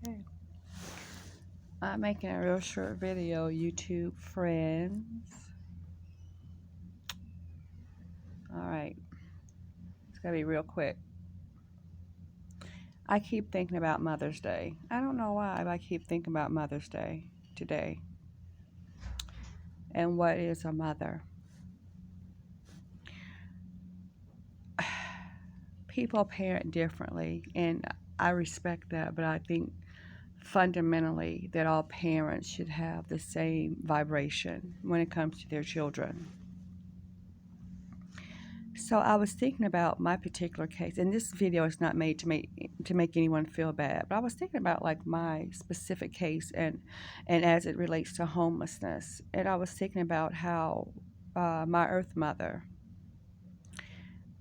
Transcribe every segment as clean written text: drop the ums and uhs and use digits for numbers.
Okay. I'm making a real short video, YouTube friends. Alright, it's gonna be real quick. I keep thinking about Mother's Day. I don't know why, but I keep thinking about Mother's Day today. And what is a mother? People parent differently, and I respect that, but I think fundamentally that all parents should have the same vibration when it comes to their children. So I was thinking about my particular case, and this video is not made to make anyone feel bad, but I was thinking about like my specific case and as it relates to homelessness, and I was thinking about how my Earth Mother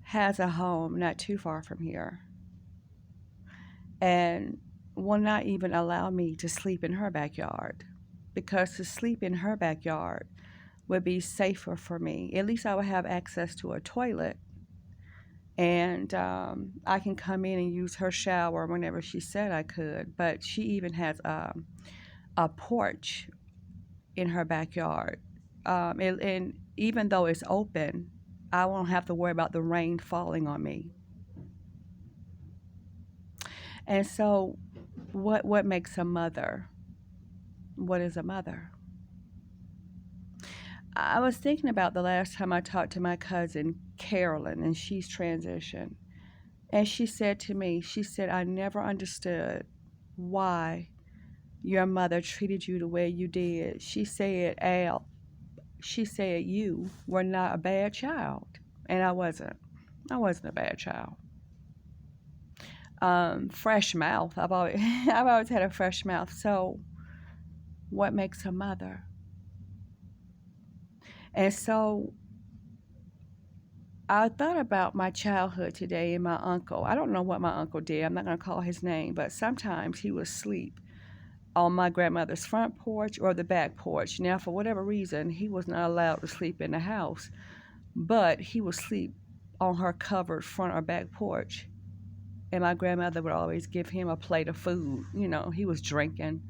has a home not too far from here, and will not even allow me to sleep in her backyard, because to sleep in her backyard would be safer for me. At least I would have access to a toilet, and I can come in and use her shower whenever she said I could. But she even has a porch in her backyard, and even though it's open, I won't have to worry about the rain falling on me. And so, what makes a mother? What is a mother? I was thinking about the last time I talked to my cousin Carolyn, and she's transitioned. And she said to me, she said, I never understood why your mother treated you the way you did. She said, Al, she said, you were not a bad child. And I wasn't. I wasn't a bad child. Fresh mouth. I've always had a fresh mouth. So, what makes a mother? And so, I thought about my childhood today and my uncle. I don't know what my uncle did. I'm not going to call his name, but sometimes he would sleep on my grandmother's front porch or the back porch. Now, for whatever reason, he was not allowed to sleep in the house, but he would sleep on her covered front or back porch. And my grandmother would always give him a plate of food. You know, he was drinking,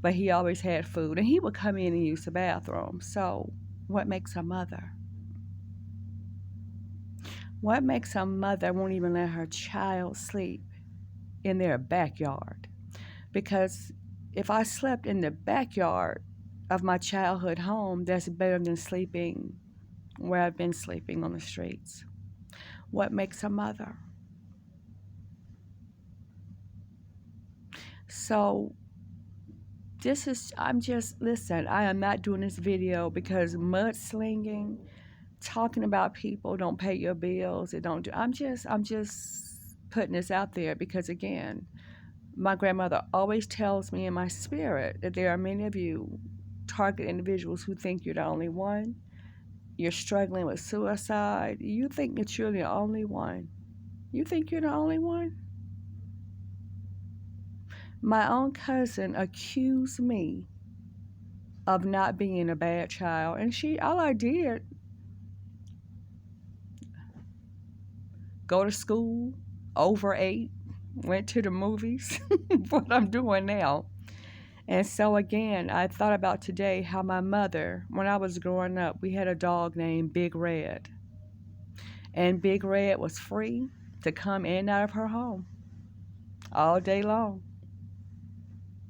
but he always had food. And he would come in and use the bathroom. So, what makes a mother? What makes a mother won't even let her child sleep in their backyard? Because if I slept in the backyard of my childhood home, that's better than sleeping where I've been sleeping on the streets. What makes a mother? So listen, I am not doing this video because mudslinging, talking about people don't pay your bills, it don't do, I'm just putting this out there because again, my grandmother always tells me in my spirit that there are many of you target individuals who think you're the only one. You're struggling with suicide. You think that you're the only one. You think you're the only one? My own cousin accused me of not being a bad child. And all I did, go to school, overate, went to the movies, what I'm doing now. And so again, I thought about today how my mother, when I was growing up, we had a dog named Big Red. And Big Red was free to come in and out of her home all day long.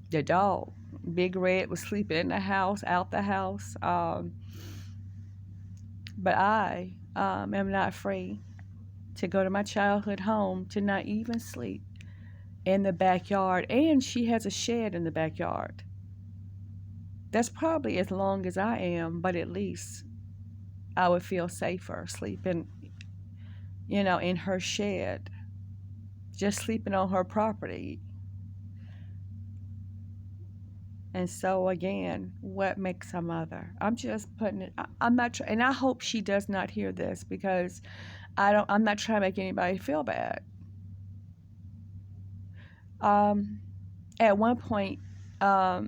The dog, Big Red, was sleeping in the house, out the house. But I am not free to go to my childhood home to not even sleep in the backyard. And she has a shed in the backyard. That's probably as long as I am, but at least I would feel safer sleeping, in her shed, just sleeping on her property. And so again, what makes a mother? I'm just putting it. I'm not, and I hope she does not hear this because I'm not trying to make anybody feel bad. At one point, a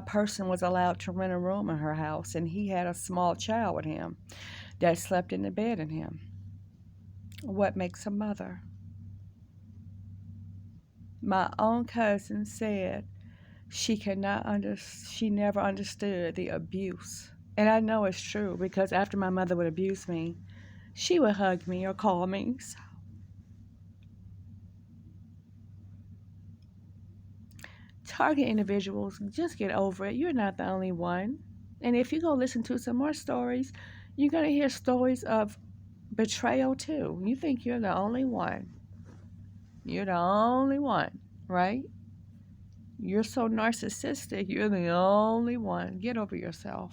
person was allowed to rent a room in her house, and he had a small child with him that slept in the bed in him. What makes a mother? My own cousin said she never understood the abuse. And I know it's true because after my mother would abuse me, she would hug me or call me. So, target individuals, just get over it. You're not the only one. And if you go listen to some more stories, you're going to hear stories of betrayal too. You think you're the only one. You're the only one, right? You're so narcissistic. You're the only one. Get over yourself.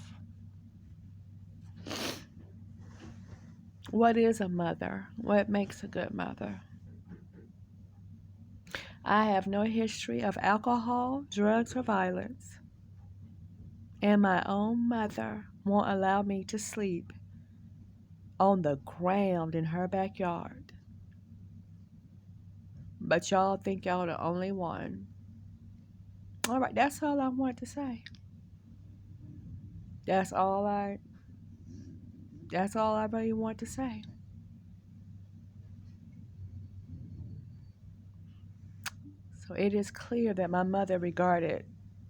What is a mother? What makes a good mother? I have no history of alcohol, drugs, or violence. And my own mother won't allow me to sleep on the ground in her backyard. But y'all think y'all the only one. All right, that's all I want to say. That's all I really want to say. So it is clear that my mother regarded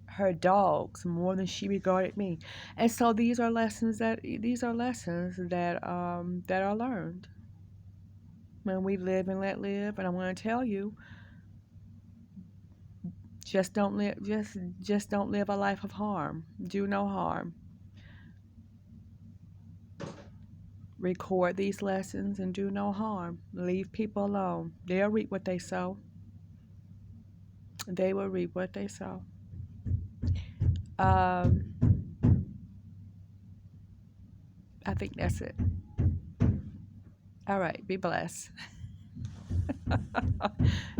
her dogs more than she regarded me. And so these are lessons that are learned when we live and let live. And I'm going to tell you, just don't live a life of harm. Do no harm. Record these lessons and do no harm. Leave people alone. They'll reap what they sow. They will reap what they sow. I think that's it. All right. Be blessed.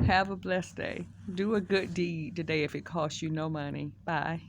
Have a blessed day. Do a good deed today if it costs you no money. Bye.